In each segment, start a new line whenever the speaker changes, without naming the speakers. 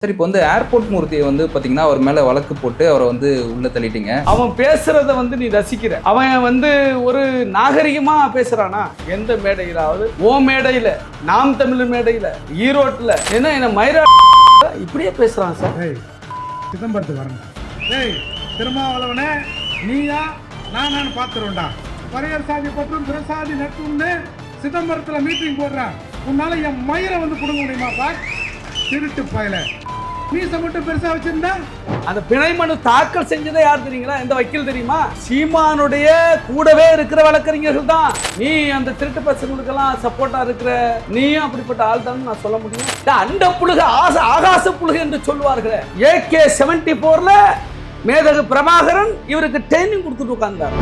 Sir இப்போ வந்து airport மூர்த்தியை வந்து பார்த்தீங்கன்னா அவர் மேலே வழக்கு போட்டு அவரை வந்து உள்ளே தள்ளிட்டீங்க.
அவன் பேசுறத வந்து நீ ரசிக்கிற. அவன் வந்து ஒரு நாகரிகமா பேசுறானா? எந்த மேடையிலாவது? ஓ மேடையில, நாம் தமிழ் மேடையில, ஈரோட்டில் என்ன மயிரா இப்படியே பேசுறான் சார்.
சிதம்பரத்துக்கு வரணும். ஏய் திருமாவளவனே, நீயா நான் பார்த்துருவேன்டா. பரையர் சாதி பற்றும் பிரசாதி நட்புன்னு சிதம்பரத்தில் மீட்டிங் போடுறான். உன்னால என் மயிரை வந்து கொடுக்க முடியுமாப்பா? திருட்டு பயல மீசை மட்டும் பெருசா வச்சிருந்தா.
அந்த பிணை மனு தாக்கல் செஞ்சதே யார் தெரியுங்களா? எந்த வக்கீல் தெரியுமா? சீமானுடைய கூடவே இருக்கிற வழக்கறிஞர்கள் தான். நீ அந்த திருட்டு பசங்களுக்கெல்லாம் சப்போர்ட்டா இருக்கிற நீயும் அப்படிப்பட்ட ஆள் தான் நான் சொல்ல முடியும். அண்ட புழுக ஆகாச புழுக என்று சொல்லுவார்கள். AK-74ல மேதகு பிரபாகரன் இவருக்கு ட்ரைனிங் கொடுத்துட்டு உட்கார்ந்தார்.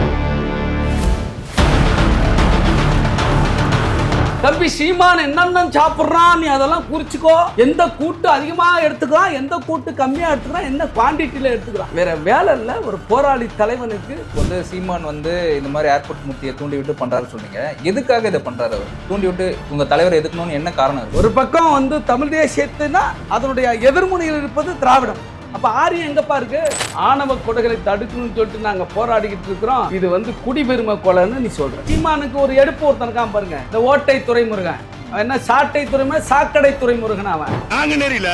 தம்பி சீமான் என்னென்ன சாப்பிட்றான் நீ அதெல்லாம் குறிச்சுக்கோ. எந்த கூட்டு அதிகமாக எடுத்துக்கிறான், எந்த கூட்டு கம்மியாக எடுத்துக்கிறான், என்ன குவான்டிட்டியில் எடுத்துக்கிறான். வேற வேலை இல்லை ஒரு போராளி தலைவனுக்கு.
வந்து சீமான் வந்து இந்த மாதிரி ஏர்போர்ட் மூர்த்தியை தூண்டி விட்டு பண்ணுறாரு சொன்னீங்க. எதுக்காக இதை பண்ணுறாரு? அவர் தூண்டி விட்டு உங்கள் தலைவர் எதுக்கணும்னு என்ன காரணம்?
ஒரு பக்கம் வந்து தமிழ் தேசியத்துனா அதனுடைய எதிர்முனையில் இருப்பது திராவிடம். அப்ப ஆரியம் எங்கப்பா இருக்கு? ஆணவ கொடைகளை தடுக்கணும்னு சொல்லிட்டு நாங்க போராடிக்கிட்டு இருக்கிறோம். இது வந்து குடிபெருமை கொலைன்னு நீ சொல்ற. சீமானுக்கு ஒரு எடுப்பு ஒருத்தனுக்காம பாருங்க, இந்த ஓட்டை துறைமுருகன். என்ன சாட்டை துறைமுருகன், சாக்கடை துறைமுருகன். அவன்
நாங்குநேரியில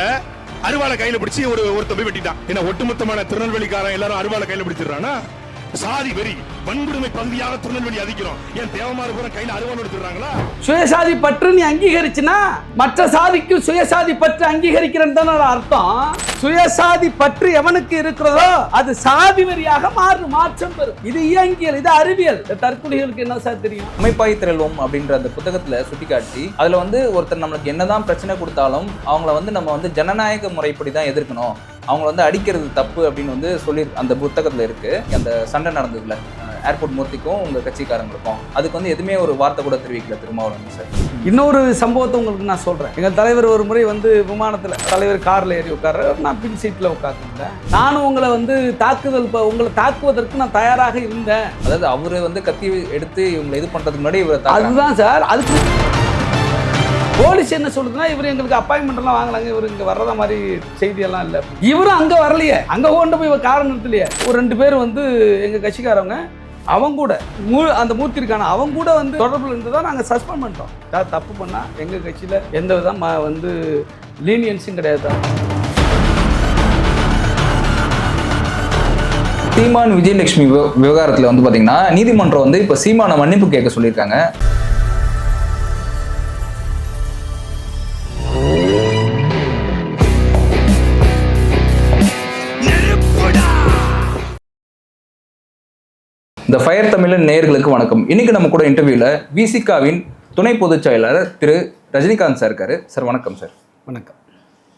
அருவாளை கையில பிடிச்சி ஒருத்த போய் வெட்டிட்டான். என்ன ஒட்டுமொத்தமான திருநெல்வேலிக்காரன் எல்லாரும் அருவாளை கையில பிடிச்சிடறானா? சாதி வெறி வன்கொடுமை பகுதியாக திருநெல்வேலி அதிக்கிறோம். ஏன் தேவமாறு பூரா கையில அருவாள் எடுத்துறாங்களா?
சுயசாதி பற்று நீ அங்கீகரிச்சுனா மற்ற சாதிக்கு சுயசாதி பற்று அங்கீகரிக்கிறேன்னு தானே அர்த்தம். சுயசாதி பற்று எவனுக்கு இருக்கிறதோ அது சாதி வெறியாக மாற்றம் பெறும். இது இயங்கியல், இது அறிவியல். தற்கொலைகளுக்கு என்ன சார் தெரியும்?
அமைப்பாய் திரள்வோம் அப்படின்ற அந்த புத்தகத்துல சுட்டிக்காட்டி அதுல வந்து ஒருத்தர் நம்மளுக்கு என்னதான் பிரச்சனை கொடுத்தாலும் அவங்கள வந்து நம்ம வந்து ஜனநாயக முறைப்படி தான் எதிர்க்கணும், அவங்க வந்து அடிக்கிறது தப்பு அப்படின்னு வந்து சொல்லி அந்த புத்தகத்துல இருக்கு. அந்த சண்டை நடந்ததுல ஏர்போர்ட் மூர்த்திக்கும் உங்க கட்சிக்காரங்களுக்கும் அதுக்கு வந்து எதுவுமே ஒரு வார்த்தை கூட தெரிவிக்கல திருமாவளவன் சார்.
இன்னொரு சம்பவத்தை உங்களுக்கு நான் சொல்றேன். எங்க தலைவர் ஒரு முறை வந்து விமானத்துல தலைவர் கார்ல ஏறி உட்கார்ற, நான் பின் சீட்ல உட்கார்ந்துருந்தேன். நானும் உங்களை வந்து உங்களை தாக்குவதற்கு நான் தயாராக இருந்தேன்.
அதாவது அவரு வந்து கத்தி எடுத்து இவங்களை இது பண்றதுக்கு முன்னாடி இவரை
அதுதான் சார். அதுக்கு போலீஸ் என்ன சொல்லுதுன்னா, இவர் எங்களுக்கு அப்பாயின்மெண்ட் எல்லாம் வாங்கலாங்க, இவர் இங்க வர்றத மாதிரி செய்தியெல்லாம் இல்லை. இவரும் அங்க வரலையே, அங்க கொண்டு போய் காரணம் நிறுத்தலையே. ஒரு 2 பேர் வந்து எங்க கட்சிக்காரவங்க அவங்க கூட அந்த மூர்த்தி இருக்கான அவங்க கூட வந்து தொடர்பில் இருந்து தான் நாங்கள் சஸ்பெண்ட் பண்ணிட்டோம். தப்பு பண்ணால் எங்கள் கட்சியில் எந்த விதம் வந்து லீனியன்ஸும் கிடையாது.
சீமான் விஜயலட்சுமி விவகாரத்தில் வந்து பார்த்தீங்கன்னா நீதிமன்றம் வந்து இப்போ சீமான மன்னிப்பு கேட்க சொல்லியிருக்காங்க. இந்த ஃபயர் தமிழன் நேயர்களுக்கு வணக்கம். இன்னைக்கு நம்ம கூட இன்டர்வியூல விசிகாவின் துணை பொதுச் செயலாளர் திரு ரஜினிகாந்த் சார் இருக்காரு. சார் வணக்கம் சார்.
வணக்கம்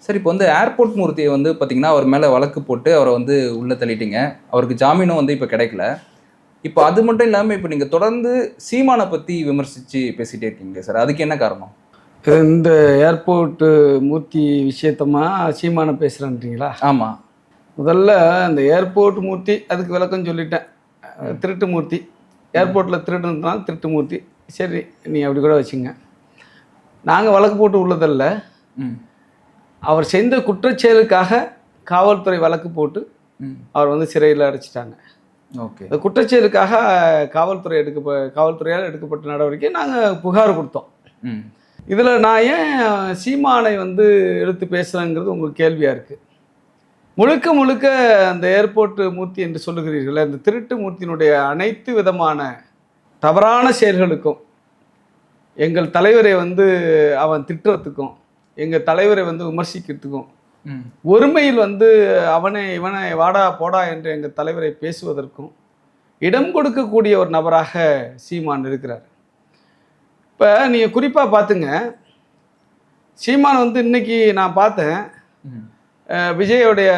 சார். இப்போ வந்து ஏர்போர்ட் மூர்த்தியை வந்து பார்த்தீங்கன்னா அவர் மேலே வழக்கு போட்டு அவரை வந்து உள்ளே தள்ளிட்டீங்க. அவருக்கு ஜாமீனும் வந்து இப்போ கிடைக்கல. இப்போ அது மட்டும் இல்லாமல் இப்போ நீங்கள் தொடர்ந்து சீமானை பற்றி விமர்சித்து பேசிகிட்டே இருக்கீங்க சார். அதுக்கு என்ன காரணம்?
இந்த ஏர்போர்ட்டு மூர்த்தி விஷயத்தமா சீமானை பேசுகிறேன்றீங்களா?
ஆமாம்.
முதல்ல அந்த ஏர்போர்ட் மூர்த்தி அதுக்கு விளக்கம் சொல்லிட்டேன். திருட்டு மூர்த்தி, ஏர்போர்ட்டில் திருடுனாலும் திருட்டு மூர்த்தி. சரி, நீ அப்படி கூட வச்சுங்க. நாங்கள் வழக்கு போட்டு உள்ளதில்ல. அவர் செய்த குற்றச்செயலுக்காக காவல்துறை வழக்கு போட்டு அவர் வந்து சிறையில் அடைச்சிட்டாங்க.
ஓகே.
அந்த குற்றச்செயலுக்காக காவல்துறையால் எடுக்கப்பட்ட நடவடிக்கை நாங்கள் புகார் கொடுத்தோம். இதில் நான் ஏன் சீமானை வந்து எடுத்து பேசுகிறேங்கிறது உங்களுக்கு கேள்வியாக இருக்குது. முழுக்க அந்த ஏர்போர்ட் மூர்த்தி என்று சொல்லுகிறீர்கள், அந்த திருட்டு மூர்த்தியினுடைய அனைத்து விதமான தவறான செயல்களுக்கும் எங்கள் தலைவரை வந்து அவன் திட்டுறதுக்கும் எங்கள் தலைவரை வந்து விமர்சிக்கிறதுக்கும் ஒருமையில் வந்து இவனை வாடா போடா என்று எங்கள் தலைவரை பேசுவதற்கும் இடம் கொடுக்கக்கூடிய ஒரு நபராக சீமான் இருக்கிறார். இப்போ நீங்கள் குறிப்பாக பார்த்துங்க, சீமான் வந்து இன்னைக்கு நான் பார்த்தேன் விஜயோடைய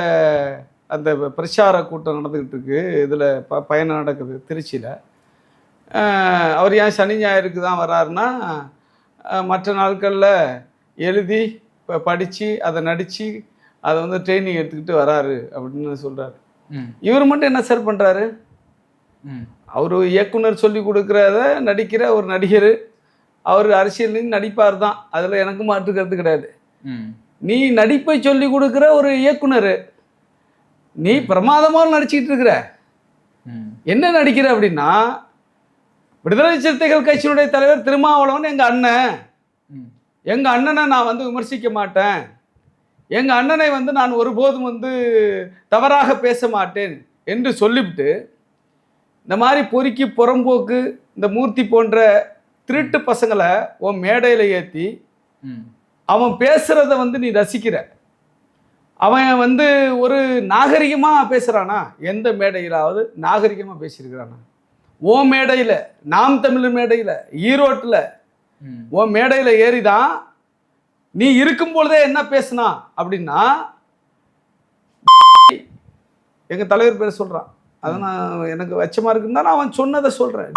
அந்த பிரச்சார கூட்டம் நடந்துக்கிட்டு இருக்கு. இதில் பயணம் நடக்குது திருச்சியில். அவர் ஏன் சனி ஞாயிறுக்கு தான் வர்றாருன்னா, மற்ற நாட்களில் எழுதி படித்து அதை நடித்து அதை வந்து ட்ரைனிங் எடுத்துக்கிட்டு வராரு அப்படின்னு சொல்கிறாரு. இவர் மட்டும் என்ன சார் பண்ணுறாரு? அவர் இயக்குனர் சொல்லி கொடுக்குறத நடிக்கிற ஒரு நடிகர். அவர் அரசியல் நடிப்பார் தான், அதில் எனக்கு மாற்றுக்கிறது கிடையாது. நீ நடிப்பை சொல்லி கொடுக்குற ஒரு இயக்குனர், நீ பிரமாதமாக நடிச்சிட்டு இருக்கிற. என்ன நடிக்கிற அப்படின்னா, விடுதலை சிறுத்தைகள் கட்சியினுடைய தலைவர் திருமாவளவன் எங்கள் அண்ணன், எங்கள் அண்ணனை நான் வந்து விமர்சிக்க மாட்டேன், எங்கள் அண்ணனை வந்து நான் ஒருபோதும் வந்து தவறாக பேச மாட்டேன் என்று சொல்லிவிட்டு, இந்த மாதிரி பொறுக்கி புறம்போக்கு இந்த மூர்த்தி போன்ற திருட்டு பசங்களை உன் மேடையில் ஏற்றி அவன் பேசுகிறத வந்து நீ ரசிக்கிற. அவன் வந்து ஒரு நாகரிகமாக பேசுகிறானா? எந்த மேடையிலாவது நாகரிகமாக பேசியிருக்கிறானா? ஓ மேடையில், நாம் தமிழர் மேடையில், ஈரோட்டில் ஓ மேடையில் ஏறிதான் நீ இருக்கும் பொழுதே என்ன பேசுனா அப்படின்னா, எங்கள் தலைவர் பேர் சொல்கிறான். அதை நான் எனக்கு வச்சமாக இருக்குன்னு அவன் சொன்னதை சொல்கிறேன்.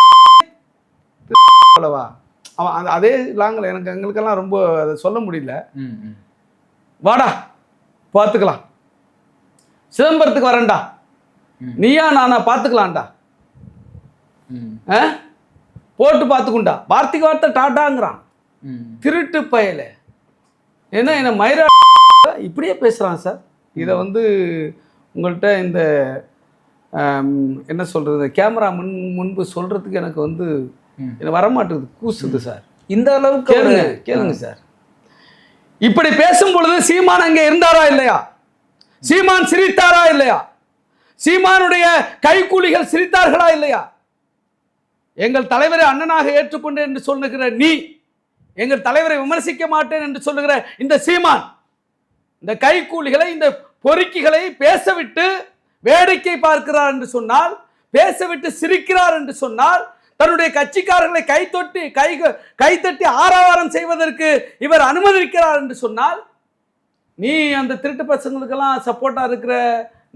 அவன் அதே லாங்கில் எனக்கு எங்களுக்கெல்லாம் ரொம்ப அதை சொல்ல முடியல. வாடா பார்த்துக்கலாம், சிதம்பரத்துக்கு வரேன்டா, நீயா நானா பார்த்துக்கலாம்டா, போட்டு பார்த்துக்குண்டா, வார்த்தைக்கு வார்த்தை டாட்டாங்கிறான். திருட்டு பயல ஏன்னா என்ன மயிரா இப்படியே பேசுகிறான் சார். இதை வந்து உங்கள்கிட்ட இந்த என்ன சொல்கிறது, கேமரா முன்பு சொல்கிறதுக்கு எனக்கு வந்து எனக்கு வரமாட்டேங்குது, கூசுது சார்.
இந்த அளவுக்கு
கேளுங்க சார். இப்படி பேசும் பொழுது சீமான் அங்கே இருந்தாரா இல்லையா? சீமான் சிரித்தாரா இல்லையா? சீமானுடைய கைக்கூலிகள் சிரித்தார்களா இல்லையா? எங்கள் தலைவரை அண்ணனாக ஏற்றுக்கொண்டேன் என்று சொல்லுகிற நீ, எங்கள் தலைவரை விமர்சிக்க மாட்டேன் என்று சொல்லுகிற இந்த சீமான், இந்த கைக்கூலிகளை, இந்த பொறுக்கிகளை பேசவிட்டு வேடிக்கை பார்க்கிறார் என்று சொன்னால், பேசவிட்டு சிரிக்கிறார் என்று சொன்னால், தன்னுடைய கட்சிக்காரர்களை கைத்தட்டி ஆரவாரம் செய்வதற்கு இவர் அனுமதிக்கிறார் என்று சொன்னால், நீ அந்த திருட்டு பசங்களுக்கெல்லாம் சப்போர்ட்டா இருக்கிற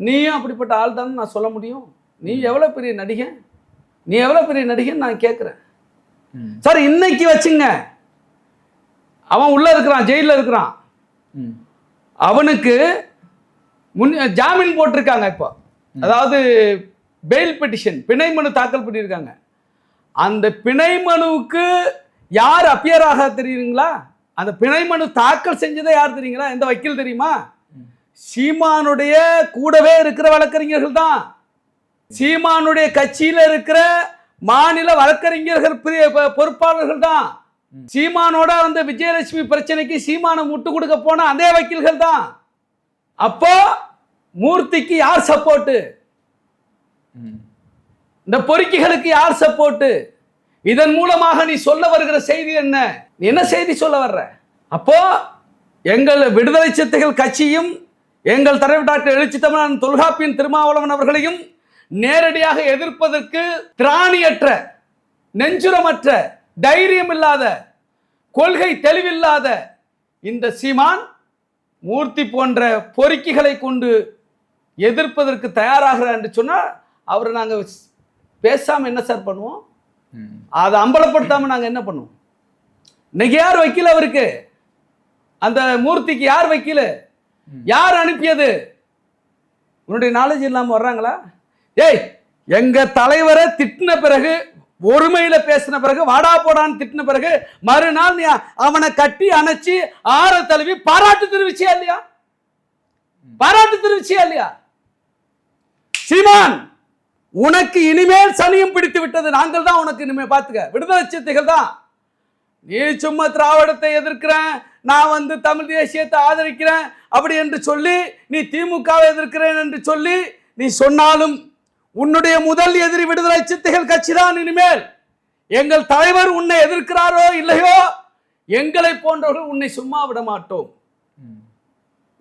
நீயும் அப்படிப்பட்ட ஆள் தான் நான் சொல்ல முடியும். நீ எவ்வளவு பெரிய நடிகன், நீ எவ்வளவு பெரிய நடிகன் நான் கேட்கிறேன் சார். இன்னைக்கு வச்சுங்க, அவன் உள்ள இருக்கிறான், ஜெயிலில் இருக்கிறான், அவனுக்கு ஜாமீன் போட்டிருக்காங்க. இப்போ அதாவது பெயில் பெட்டிஷன், பிணை மனு தாக்கல் பண்ணியிருக்காங்க. அந்த பிணை மனுவுக்கு யார் அப்பியர் ஆக தெரியுங்களா? அந்த பிணை மனு தாக்கல் செஞ்சதை யார் தெரியுங்களா? எந்த வக்கீல் தெரியுமா? சீமானுடைய கூடவே இருக்கிற வழக்கறிஞர்கள் தான். சீமானுடைய கட்சியில இருக்கிற மாநில வழக்கறிஞர்கள் பொறுப்பாளர்கள் தான். சீமானோட வந்து விஜயலட்சுமி பிரச்சனைக்கு சீமானை முட்டு கொடுக்க போன அதே வக்கீல்கள் தான். அப்போ மூர்த்திக்கு யார் சப்போர்ட்டு? இந்த பொறுக்கிகளுக்கு யார் சப்போர்ட்டு? இதன் மூலமாக நீ சொல்ல வருகிற செய்தி என்ன? நீ என்ன செய்தி சொல்ல வர்ற? அப்போ எங்கள் விடுதலை சிறுத்தைகள் கட்சியும் எங்கள் தலைவர் டாக்டர் எழுச்சி தமிழன் தொல்காப்பியன் திருமாவளவன் அவர்களையும் நேரடியாக எதிர்ப்பதற்கு திராணியற்ற, நெஞ்சுரமற்ற, தைரியம் இல்லாத, கொள்கை தெளிவில்லாத இந்த சீமான் மூர்த்தி போன்ற பொறுக்கிகளை கொண்டு எதிர்ப்பதற்கு தயாராகிறார் என்று சொன்னால், அவரை நாங்கள் பேசாமல் என்ன சார் பண்ணுவோம்? அதை அம்பலப்படுத்தாமல் நாங்கள் என்ன பண்ணுவோம்? இன்னைக்கு யார் வக்கீல் அவருக்கு? அந்த மூர்த்திக்கு யார் வக்கீல்? யார் அனுப்பியது? உன்னுடைய நாலேஜ் இல்லாமல் வர்றாங்களா? ஏய், எங்க தலைவரை திட்டின பிறகு, ஒருமையில பேசின பிறகு, வாடா போடான்னு திட்டின பிறகு மறுநாள் நீ அவனை கட்டி அணைச்சி ஆற தழுவி பாராட்டு தெரிவிச்சியா இல்லையா? பாராட்டு தெரிவிச்சியா இல்லையா? சீமான், உனக்கு இனிமேல் சனியும் பிடித்து விட்டது. நாங்கள் தான் உனக்கு இனிமேல் பார்த்துக்க, விடுதலை சிறுத்தைகள் தான். நீ சும்மா திராவிடத்தை எதிர்க்கிறேன், நான் வந்து தமிழ் தேசியத்தை ஆதரிக்கிறேன் அப்படி என்று சொல்லி, நீ திமுகவை எதிர்க்கிறேன் என்று சொல்லி நீ சொன்னாலும், உன்னுடைய முதல் எதிரி விடுதலை சிறுத்தைகள் கட்சி தான். இனிமேல் எங்கள் தலைவர் உன்னை எதிர்க்கிறாரோ இல்லையோ, எங்களை போன்றவர்கள் உன்னை சும்மா விட மாட்டோம்.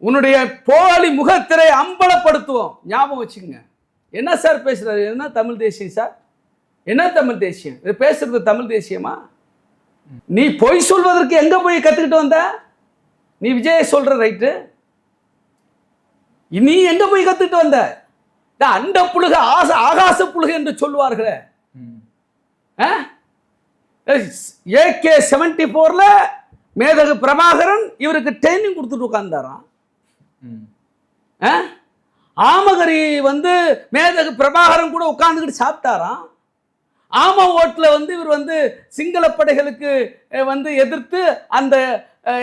உன்னுடைய போலி முகத்திரை அம்பலப்படுத்துவோம். ஞாபகம் வச்சுக்கோங்க. என்ன சார் பேசுறாரு? என்ன தமிழ் தேசியம் சார்? என்ன தமிழ் தேசியம்? இது பேசுறது தமிழ் தேசியமா? நீ பொய் சொல்வதற்கு எங்க போய் கத்துக்கிட்டு வந்த? நீ விஜய் சொல்ற ரைட்டு, நீ எங்க போய் கத்துக்கிட்டு வந்த? அண்ட புழுக ஆகாச புழுக என்று சொல்லுவார்களே, AK-74 மேதகு பிரபாகரன் இவருக்கு ட்ரைனிங் கொடுத்துட்டு உட்கார்ந்தாராம். ஆமகரி வந்து மேதகு பிரபாகரன் கூட உட்கார்ந்துக்கிட்டு சாப்பிட்டாராம். ஆமா ஓட்டுல வந்து இவர் வந்து சிங்கள படைகளுக்கு வந்து எதிர்த்து அந்த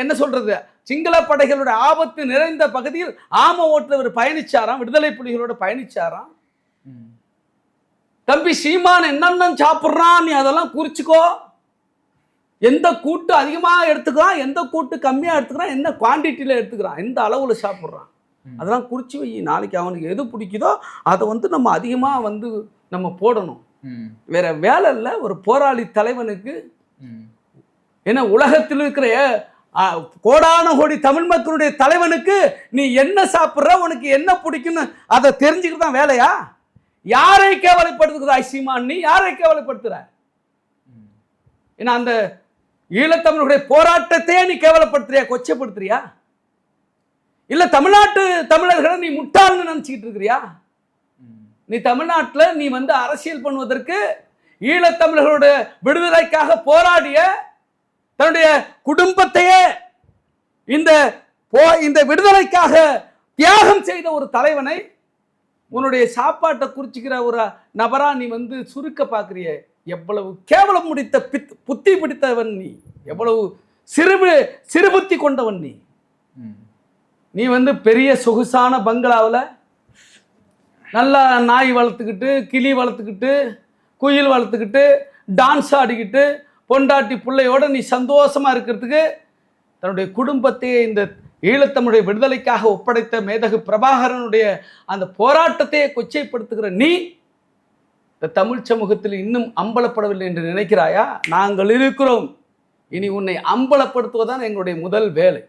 என்ன சொல்றது, சிங்கள படைகளுடைய ஆபத்து நிறைந்த பகுதியில் ஆம ஓட்டுல ஒரு பயணிச்சாராம், விடுதலை புலிகளோட பயணிச்சாராம். தம்பி சீமான் என்னென்ன சாப்பிட்றான் நீ அதெல்லாம் குறிச்சுக்கோ. எந்த கூட்டு அதிகமாக எடுத்துக்கிறான், எந்த கூட்டு கம்மியாக எடுத்துக்கிறான், என்ன குவான்டிட்டியில் எடுத்துக்கிறான், எந்த அளவில் சாப்பிட்றான், அதெல்லாம் குறித்து வை. நாளைக்கு அவனுக்கு எது பிடிக்குதோ அதை வந்து நம்ம அதிகமாக வந்து நம்ம போடணும். வேற வேலை இல்லை. ஒரு போராளி தலைவனுக்கு ஏன்னா உலகத்தில் இருக்கிற கோடான கோடி தமிழ் மக்களுடைய தலைவனுக்கு நீ என்ன சாப்பிட்ற, உனக்கு என்ன பிடிக்குன்னு அதை தெரிஞ்சுக்கிட்டு தான் வேலையா? யாரை கேவலைப்படுத்துகிறா சீமான்? நீ யாரை கேவலைப்படுத்துற? ஏன்னா அந்த ஈழத்தமிழர்களுடைய போராட்டத்தையே நீ கேவலப்படுத்துறியா, கொச்சப்படுத்துறியா? இல்ல தமிழ்நாட்டு தமிழர்களை நீ முட்டாள்னு நினைச்சுக்கிட்டு இருக்கிறியா? நீ தமிழ்நாட்டில் நீ வந்து அரசியல் பண்ணுவதற்கு ஈழத்தமிழர்களுடைய விடுதலைக்காக போராடிய தன்னுடைய குடும்பத்தையே இந்த விடுதலைக்காக தியாகம் செய்த ஒரு தலைவனை உன்னுடைய சாப்பாட்டை குறிச்சிக்கிற ஒரு நபரா நீ வந்து சுருக்க பார்க்குறிய. எவ்வளவு கேவலம் முடித்த புத்தி பிடித்தவன் நீ, எவ்வளவு சிறுபுத்தி கொண்டவன் நீ. நீ வந்து பெரிய சொகுசான பங்களாவில் நல்லா நாய் வளர்த்துக்கிட்டு, கிளி வளர்த்துக்கிட்டு, குயில் வளர்த்துக்கிட்டு, டான்ஸ் ஆடிக்கிட்டு, பொண்டாட்டி பிள்ளையோட நீ சந்தோஷமா இருக்கிறதுக்கு தன்னுடைய குடும்பத்தையே இந்த ஈழத்தமிழுடைய விடுதலைக்காக ஒப்படைத்த மேதகு பிரபாகரனுடைய அந்த போராட்டத்தையே கொச்சைப்படுத்துகிற நீ இந்த தமிழ் சமூகத்தில் இன்னும் அம்பலப்படவில்லை என்று நினைக்கிறாயா? நாங்கள் இருக்கிறோம். இனி உன்னை அம்பலப்படுத்துவதுதான் எங்களுடைய முதல் வேலை.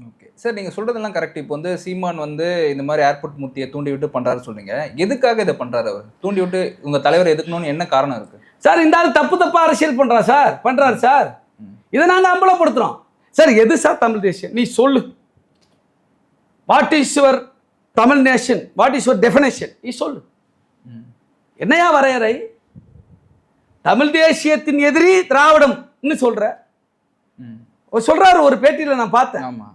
ஓகே சார், நீங்கள் சொல்கிறதெல்லாம் கரெக்ட். இப்போ வந்து சீமான் வந்து இந்த மாதிரி ஏர்போர்ட் மூர்த்தியை தூண்டி விட்டு பண்ணுறாரு சொல்றீங்க. எதுக்காக இதை பண்ணுறாரு அவர்? தூண்டி விட்டு உங்கள் தலைவரை எதுக்கணும்னு என்ன காரணம் இருக்குது
சார்? இந்த ஆள் தப்பா அரசியல் பண்ணுறாரு சார். இதை நாங்கள் அம்பலப்படுத்துகிறோம் சார். எது சார் தமிழ் தேசியம்? நீ சொல்லு. What is your Tamil nation? What is your definition? நீ சொல்லு. என்னையா வரையறை? தமிழ் தேசியத்தின் எதிரி திராவிடம் சொல்றாரு ஒரு பேட்டியில் நான் பார்த்தேன்.
ஆமா,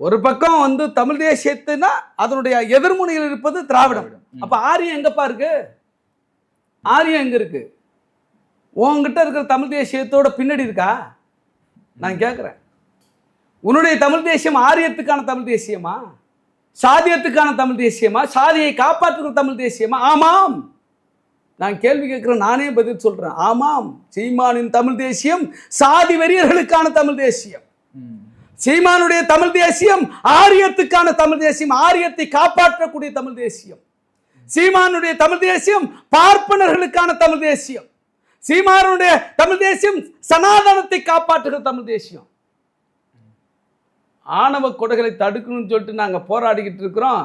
ஒரு பக்கம் வந்து தமிழ் தேசியத்துனா அதனுடைய எதிர்முனையில் இருப்பது திராவிடம். அப்ப ஆரியம் எங்கப்பா இருக்கு? ஆரியம் எங்க இருக்கு? உங்ககிட்ட இருக்கிற தமிழ் தேசியத்தோட பின்னாடி இருக்கா? நான் கேட்கிறேன். உன்னுடைய தமிழ் தேசியம் ஆரியத்துக்கான தமிழ் தேசியமா, சாதியத்துக்கான தமிழ் தேசியமா, சாதியை காப்பாற்றுகிற தமிழ் தேசியமா? ஆமாம், நான் கேள்வி கேட்கிறேன், நானே பதில் சொல்றேன். ஆமாம், சீமானின் தமிழ் தேசியம் சாதி வெறியர்களுக்கான தமிழ் தேசியம். சீமானுடைய தமிழ் தேசியம் ஆரியத்துக்கான தமிழ் தேசியம், ஆரியத்தை காப்பாற்றக்கூடிய தமிழ் தேசியம். சீமானுடைய தமிழ் தேசியம் பார்ப்பனர்களுக்கான தமிழ் தேசியம். சீமானுடைய தமிழ் தேசியம் சனாதனத்தை காப்பாற்றுகிற தமிழ் தேசியம். ஆணவ கொடைகளை தடுக்கணும்னு சொல்லிட்டு நாங்கள் போராடிக்கிட்டு இருக்கிறோம்.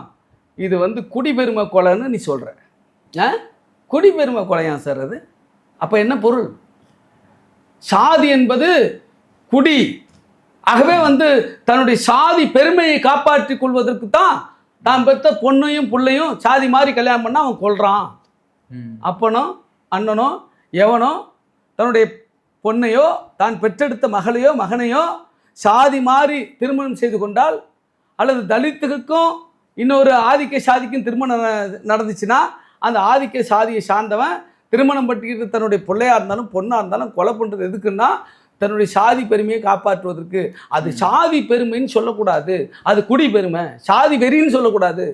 இது வந்து குடிபெருமை கொலைன்னு நீ சொல்ற. குடிபெருமை கொலையா சார் அது? அப்போ என்ன பொருள்? சாதி என்பது குடி. ஆகவே வந்து தன்னுடைய சாதி பெருமையை காப்பாற்றிக் கொள்வதற்கு தான் தான் பெற்ற பொண்ணையும் பிள்ளையும் சாதி மாதிரி கல்யாணம் பண்ணால் அவன் கொள்றான். அப்பனோ அண்ணனோ எவனோ தன்னுடைய பொண்ணையோ தான் பெற்றெடுத்த மகளையோ மகனையோ சாதி மாறி திருமணம் செய்து கொண்டால், அல்லது தலித்துக்கும் இன்னொரு ஆதிக்க சாதிக்கும் திருமணம் நடந்துச்சுன்னா அந்த ஆதிக்க சாதியை சார்ந்தவன் திருமணம் பட்டிக்கிட்டு தன்னுடைய பிள்ளையா இருந்தாலும் பொண்ணா இருந்தாலும் கொலை பண்ணுறது எதுக்குன்னா தன்னுடைய சாதி பெருமையை காப்பாற்றுவதற்கு. அது சாதி பெருமைன்னு சொல்லக்கூடாது, அது குடி பெருமை. சாதி வெறின்னு சொல்லக்கூடாது,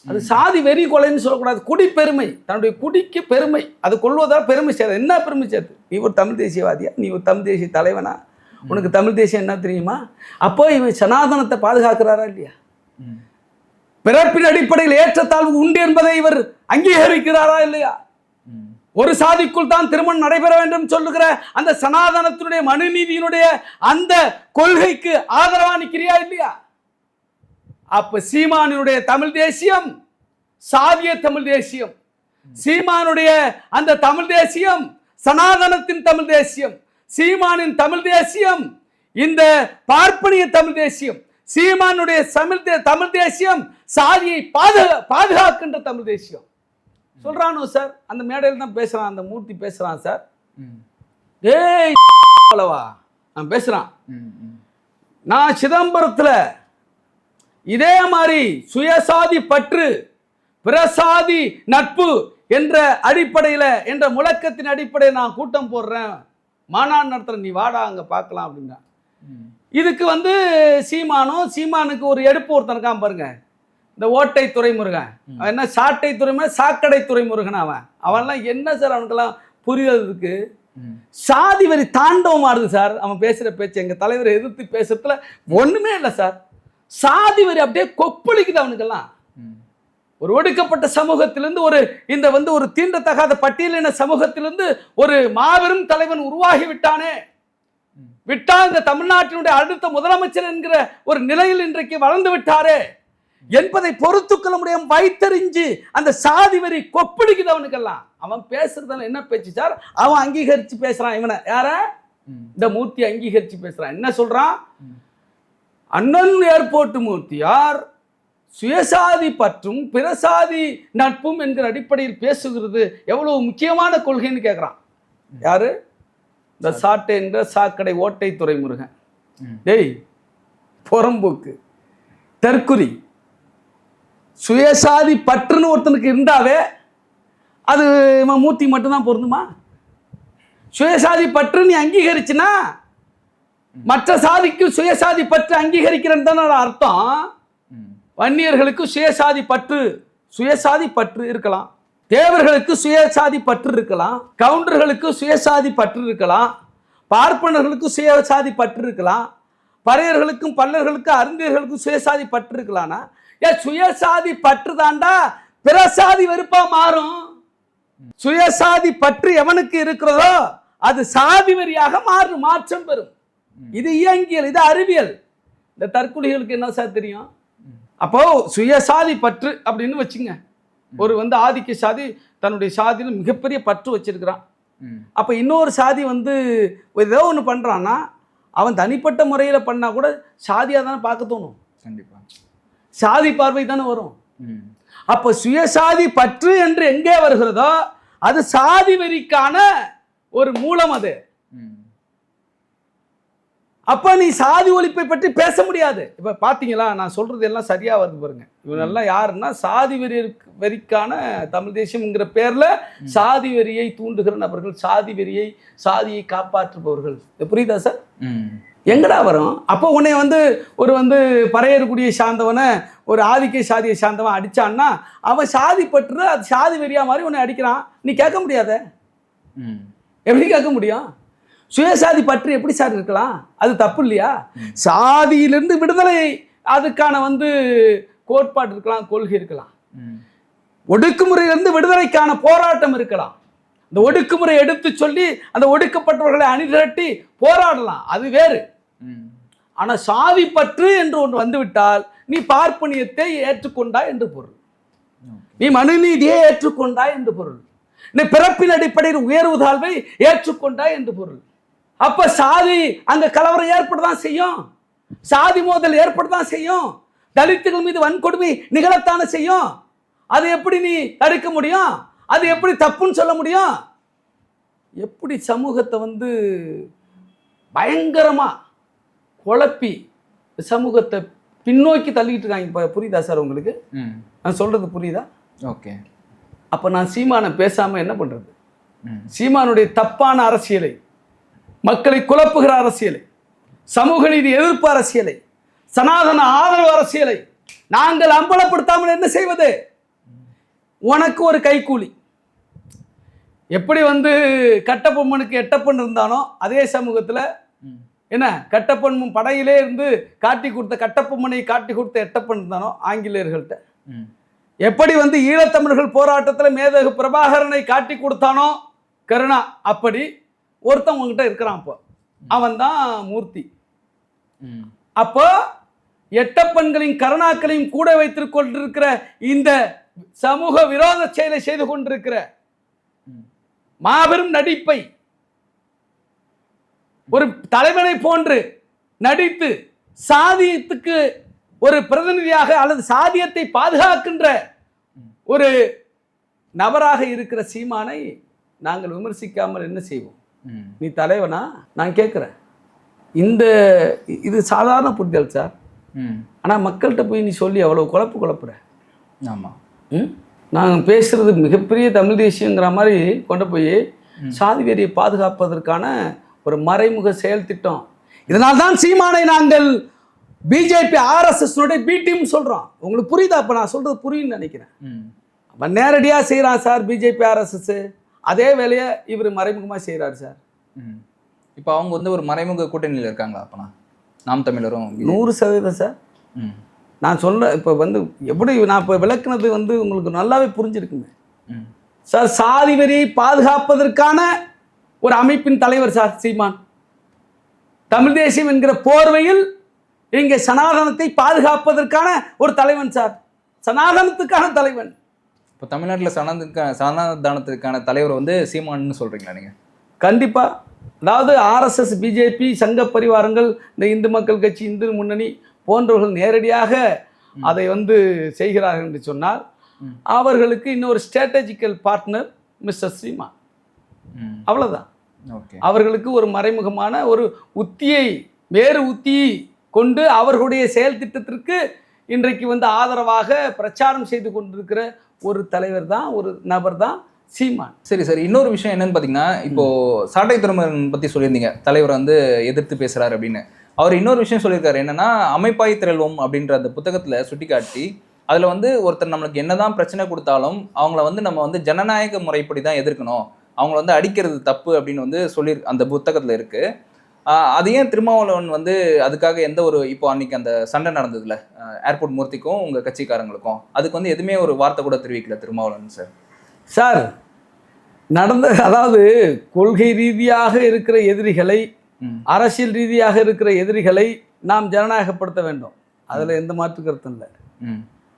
அது சாதி வெறி கொலைன்னு சொல்லக்கூடாது. குடி பெருமை, தன்னுடைய குடிக்கு பெருமை, அது கொள்வதால் பெருமை சேர்த்து. என்ன பெருமை சேர்த்து? நீ ஒரு தமிழ் தேசியவாதியா? நீ ஒரு தமிழ் தேசிய தலைவனா? உனக்கு தமிழ் தேசியம் என்ன தெரியுமா? அப்போ இவன் சனாதனத்தை பாதுகாக்கிறாரா இல்லையா? பிறப்பின் அடிப்படையில் ஏற்றத்தாழ்வு உண்டு என்பதை இவர் அங்கீகரிக்கிறாரா இல்லையா? ஒரு சாதிக்குள் தான் திருமணம் நடைபெற வேண்டும் சொல்லுகிற அந்த சனாதனத்தினுடைய மனுநீதியினுடைய அந்த கொள்கைக்கு ஆதரவா நிற்கிறியா இல்லையா? அப்ப சீமானுடைய தமிழ் தேசியம் சாதிய தமிழ் தேசியம். சீமானுடைய அந்த தமிழ் தேசியம் சனாதனத்தின் தமிழ் தேசியம். சீமானின் தமிழ் தேசியம் இந்த பார்ப்பனிய தமிழ் தேசியம். சீமானுடைய தமிழ் தேசியம் சாதியை பாதுகாக்கின்ற தமிழ் தேசியம். சொல்றானோ சார், அந்த மேடையில் தான் பேசுறான், அந்த மூர்த்தி பேசுறான் சார். ஏய் நான் பேசுறான். நான் சிதம்பரத்துல இதே மாதிரி சுயசாதி பற்று பிரசாதி நட்பு என்ற அடிப்படையில் என்ற முழக்கத்தின் அடிப்படையில் நான் கூட்டம் போடுறேன், மாநாடு நடத்துறேன், நீ வாடா அங்க பார்க்கலாம் அப்படின்னா இதுக்கு வந்து சீமானுக்கு ஒரு எடுப்பு ஒருத்தன் இருக்கான் பாருங்க, இந்த ஓட்டை துறைமுருகன். அவன் என்ன சாட்டை துறைமுருகன், சாக்கடை துறைமுருகன். அவன்லாம் என்ன சார், அவனுக்கெல்லாம் புரிதலுக்கு சாதி வரி தாண்டவம் ஆடுது சார். அவன் பேசுற பேச்சு, எங்க தலைவரை எதிர்த்து பேசுறதுல ஒண்ணுமே இல்லை சார். சாதி வரி அப்படியே கொப்பளிக்குது அவனுக்கெல்லாம். ஒரு ஒடுக்கப்பட்ட சமூகத்திலிருந்து ஒரு தீண்டத்தகாத பட்டியலின சமூகத்திலிருந்து ஒரு மாபெரும் தலைவன் உருவாகி விட்டானே, இந்த தமிழ்நாட்டினுடைய அடுத்த முதலமைச்சர் என்கிற ஒரு நிலையில் இன்றைக்கு வளர்ந்து விட்டாரே என்பதை பொறுத்துக்கொள்ள முடியாம வைத்தறிஞ்சு அந்த சாதி வரி கொப்பளிக்குது அவனுக்கெல்லாம். அவன் பேசுறதால என்ன பேச்சு சார், அவன் அங்கீகரிச்சு பேசுறான். இவனை யார, இந்த மூர்த்தி அங்கீகரிச்சு பேசுறான். என்ன சொல்றான், அண்ணன் ஏர்போர்ட் மூர்த்தியார் சுயசாதி பற்றும் பிறசாதி நட்பும் என்கிற அடிப்படையில் பேசுகிறது எவ்வளவு முக்கியமான கொள்கைன்னு கேட்குறான். யாரு, இந்த சாட்டை என்ற சாக்கடை ஓட்டை துறைமுருகன். டேய் புறம்போக்கு தற்குறி, சுயசாதி பற்றுன்னு ஒருத்தனுக்கு இருந்தாவே அது மூர்த்தி மட்டும்தான் பொருந்துமா? சுயசாதி பற்று நீ அங்கீகரிச்சுனா மற்ற சாதிக்கு சுயசாதி பற்று அங்கீகரிக்கிறேன்னு தானே அர்த்தம். வன்னியர்களுக்கு சுயசாதி பற்று இருக்கலாம், தேவர்களுக்கு சுயசாதி பற்று இருக்கலாம், கவுண்டர்களுக்கு சுயசாதி பற்று இருக்கலாம், பார்ப்பனர்களுக்கு சுயசாதி பற்று இருக்கலாம், பறையர்களுக்கும் பல்லர்களுக்கும் அருந்தியர்களுக்கும் சுயசாதி பற்று இருக்கலாம்னா சுயசாதி பற்று தாண்டா பிறசாதி வெறுப்பா மாறும். சுயசாதி பற்று எவனுக்கு இருக்கிறதோ அது சாதி வரியாக மாற்றம் பெறும். இது இயங்கியல், இது அறிவியல். இந்த தற்கொலைகளுக்கு என்ன சார் தெரியும்? அப்போ சுயசாதி பற்று அப்படின்னு வச்சுங்க, ஒரு ஆதிக்க சாதி தன்னுடைய சாதியில் மிகப்பெரிய பற்று வச்சிருக்கிறான். அப்ப இன்னொரு சாதி ஏதோ ஒன்று பண்றான்னா அவன் தனிப்பட்ட முறையில் பண்ணா கூட சாதியா தானே பார்க்க தோணும். கண்டிப்பா சாதி பார்வை தானே வரும். அப்ப சுயசாதி பற்று என்று எங்கே வருகிறதோ அது சாதி வெறிக்கான ஒரு மூலம். அது அப்ப நீ சாதி ஒழிப்பை பற்றி பேச முடியாது. இப்ப பாத்தீங்களா, நான் சொல்றது எல்லாம் சரியா வருது பாருங்க. இவனெல்லாம் யாருன்னா சாதி வெறிக்கான தமிழ் தேசியம்ங்கிற பேர்ல சாதி வெறியை தூண்டுகிற நபர்கள், சாதியை காப்பாற்றுபவர்கள். புரியுதா சார்? எங்கடா வரும்? அப்போ உன்னை ஒரு பறையற்குடியை சார்ந்தவனை ஒரு ஆதிக்க சாதியை சார்ந்தவன் அடிச்சான்னா அவன் சாதி பற்று அது சாதி வெறியா மாதிரி உன்னை அடிக்கிறான். நீ கேட்க முடியாத, எப்படி கேட்க முடியும்? சுயசாதி பற்று எப்படி சார் இருக்கலாம்? அது தப்பு இல்லையா? சாதியிலிருந்து விடுதலை, அதுக்கான கோட்பாடு இருக்கலாம், கொள்கை இருக்கலாம். ஒடுக்குமுறையிலிருந்து விடுதலைக்கான போராட்டம் இருக்கலாம். இந்த ஒடுக்குமுறை எடுத்து சொல்லி அந்த ஒடுக்கப்பட்டவர்களை அணிதிரட்டி போராடலாம், அது வேறு. ஆனா சாதி பற்று என்று ஒன்று வந்துவிட்டால் நீ பார்ப்பனியத்தை ஏற்றுக்கொண்டாய் என்று பொருள், நீ மனுநீதியை ஏற்றுக்கொண்டாய் என்று பொருள், நீ பிறப்பின் அடிப்படையில் உயர்வு தாழ்வை ஏற்றுக்கொண்டாய் என்று பொருள். அப்ப சாதி அங்க கலவரம் ஏற்படத்தான் செய்யும், சாதி மோதல் ஏற்படத்தான் செய்யும், தலித்துகள் மீது வன்கொடுமை நிகழத்தானே செய்யும். அது எப்படி நீ தடுக்க முடியும்? அது எப்படி தப்புன்னு சொல்ல முடியும்? எப்படி சமூகத்தை பயங்கரமா குழப்பி சமூகத்தை பின்னோக்கி தள்ளிட்டு இருக்காங்க. புரியுதா சார் உங்களுக்கு? நான் சொல்றது புரியுதா? ஓகே. அப்ப நான் சீமானை பேசாம என்ன பண்றது? சீமானுடைய தப்பான அரசியலை, மக்களை குழப்புகிற அரசியலை, சமூக நீதி எதிர்ப்பு அரசியலை, சனாதன ஆதரவு அரசியலை நாங்கள் அம்பலப்படுத்தாமல் என்ன செய்வது? உனக்கு ஒரு கைக்கூலி. எப்படி கட்டபொம்மனுக்கு எட்டப்பன் இருந்தானோ அதே சமூகத்தில் என்ன கட்டப்பன் படையிலே இருந்து காட்டி கொடுத்த கட்டபொம்மனை காட்டி கொடுத்த எட்டப்பன் இருந்தானோ ஆங்கிலேயர்கள்ட்ட, எப்படி ஈழத்தமிழர்கள் போராட்டத்தில் மேதகு பிரபாகரனை காட்டி கொடுத்தானோ கருணா, அப்படி ஒருத்தன் உங்ககிட்ட இருக்கிறான். அப்போ அவன் தான் மூர்த்தி. அப்போ எட்டப்பன்களையும் கருணாக்களையும் கூட வைத்துக் கொண்டிருக்கிற இந்த சமூக விரோத செயலை செய்து கொண்டிருக்கிற மாபெரும் நடிப்பை ஒரு தலைவனை போன்று நடித்து சாதியத்துக்கு ஒரு பிரதிநிதியாக அல்லது சாதியத்தை பாதுகாக்கின்ற ஒரு நபராக இருக்கிற சீமானை நாங்கள் விமர்சிக்காமல் என்ன செய்வோம்? நீ தலைவனா? நான் கேட்கிறேன். இது சாதாரண புரிதல் சார். ஆனா மக்கள்கிட்ட போய் நீ சொல்லி அவ்வளவு குழப்புற. ஆமா, நாங்கள் பேசுறது மிகப்பெரிய தமிழ் தேசியங்கிற மாதிரி கொண்டு போய் சாதி வெறியை பாதுகாப்பதற்கான ஒரு மறைமுக செயல் திட்டம். இதனால்தான் சீமானை நாங்கள் பிஜேபி RSS பி டீம் சொல்றோம். உங்களுக்கு புரியுதா? அப்ப நான் சொல்றது புரியுன்னு நினைக்கிறேன். அப்ப நேரடியா செய்யறான் சார் பிஜேபி RSS, அதே வேலையை இவர் மறைமுகமா செய்யறாரு சார்.
இப்போ அவங்க வந்து ஒரு மறைமுக கூட்டணியில் இருக்காங்களா? அப்பனா நாம் தமிழரும்
100% சார். நான் சொல்ல இப்போ வந்து எப்படி நான் இப்போ விளக்குனது வந்து உங்களுக்கு நல்லாவே புரிஞ்சிருக்குங்க சார். சாதி வெறியை பாதுகாப்பதற்கான ஒரு அமைப்பின் தலைவர் சார் சீமான். தமிழ் தேசியம் என்கிற போர்வையில் இங்கே சனாதனத்தை பாதுகாப்பதற்கான ஒரு தலைவன் சார். சனாதனத்துக்கான தலைவன்.
இப்போ தமிழ்நாட்டில் சனாதனத்துக்கான தலைவர் வந்து சீமான்னு சொல்றீங்களா நீங்க?
கண்டிப்பா. அதாவது RSS, பிஜேபி, சங்க பரிவாரங்கள், இந்த இந்து மக்கள் கட்சி, இந்து முன்னணி போன்றவர்கள் நேரடியாக அதை வந்து செய்கிறார்கள் என்று சொன்னால் அவர்களுக்கு இன்னொரு ஸ்ட்ராட்டஜிக்கல் பார்ட்னர் மிஸ்டர் சீமான். அவ்வளவுதான். அவர்களுக்கு ஒரு மறைமுகமான ஒரு உத்தியை, வேறு உத்தியை கொண்டு அவர்களுடைய செயல் திட்டத்திற்கு இன்றைக்கு வந்து ஆதரவாக பிரச்சாரம் செய்து கொண்டிருக்கிற ஒரு தலைவர் தான், ஒரு நபர் தான் சீமான்.
சரி சரி. இன்னொரு விஷயம் என்னன்னு பார்த்தீங்கன்னா, இப்போ சாட்டை துறைமுகன் பற்றி சொல்லியிருந்தீங்க, தலைவர் வந்து எதிர்த்து பேசுகிறாரு அப்படின்னு. அவர் இன்னொரு விஷயம் சொல்லியிருக்காரு என்னன்னா, அமைப்பாய் திரள்வோம் அப்படின்ற அந்த புத்தகத்தில் சுட்டிக்காட்டி அதில் வந்து ஒருத்தர் நம்மளுக்கு என்னதான் பிரச்சனை கொடுத்தாலும் அவங்கள வந்து நம்ம வந்து ஜனநாயக முறைப்படி தான் எதிர்க்கணும், அவங்கள வந்து அடிக்கிறது தப்பு அப்படின்னு வந்து அந்த புத்தகத்தில் இருக்கு. அது ஏன் திருமாவளவன் வந்து அதுக்காக எந்த ஒரு, இப்போ அன்னைக்கு அந்த சண்டை நடந்ததுல ஏர்போர்ட் மூர்த்திக்கும் உங்கள் கட்சிக்காரங்களுக்கும், அதுக்கு வந்து எதுவுமே ஒரு வார்த்தை கூட தெரிவிக்கல திருமாவளவன் சார்?
சார் அதாவது கொள்கை ரீதியாக இருக்கிற எதிரிகளை, அரசியல் ரீதியாக இருக்கிற எதிரிகளை நாம் ஜனநாயகப்படுத்த வேண்டும். அதில் எந்த மாற்று கருத்தும் இல்லை.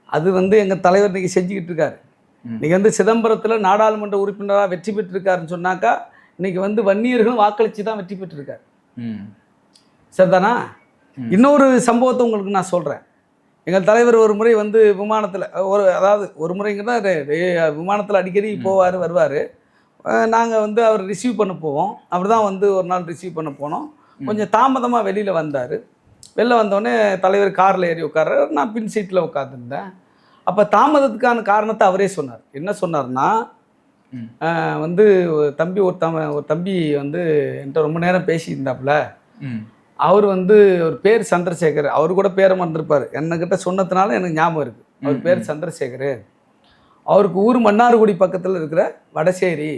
அது வந்து எங்கள் தலைவர் இன்னைக்கு செஞ்சுக்கிட்டு இருக்காரு. இன்னைக்கு வந்து சிதம்பரத்தில் நாடாளுமன்ற உறுப்பினராக வெற்றி பெற்றிருக்காருன்னு சொன்னாக்கா இன்னைக்கு வந்து வன்னியர்களும் வாக்களித்து தான் வெற்றி பெற்றிருக்காரு. சரிதானா? இன்னொரு சம்பவத்தை உங்களுக்கு நான் சொல்கிறேன். எங்கள் தலைவர் ஒரு முறை வந்து விமானத்தில் ஒரு முறைங்கிறத விமானத்தில் அடிக்கடி போவார் வருவார். நாங்கள் வந்து அவர் ரிசீவ் பண்ண போவோம். அப்படி தான் வந்து ஒரு நாள் ரிசீவ் பண்ண போனோம். கொஞ்சம் தாமதமாக வெளியில் வந்தார். வெளில வந்தோடனே தலைவர் காரில் ஏறி உட்கார்றாரு. நான் பின் சீட்டில் உட்காந்துருந்தேன். அப்போ தாமதத்துக்கான காரணத்தை அவரே சொன்னார். என்ன சொன்னார்னா, வந்து ஒரு தம்பி வந்து என்கிட்ட ரொம்ப நேரம் பேசியிருந்தாப்புல. அவர் வந்து ஒரு பேர் சந்திரசேகர். அவர் கூட பேரை மறந்துருப்பார். என்னக்கிட்ட சொன்னதுனால எனக்கு ஞாபகம் இருக்குது. அவர் பேர் சந்திரசேகர். அவருக்கு ஊர் மன்னார்குடி பக்கத்தில் இருக்கிற வடசேரி.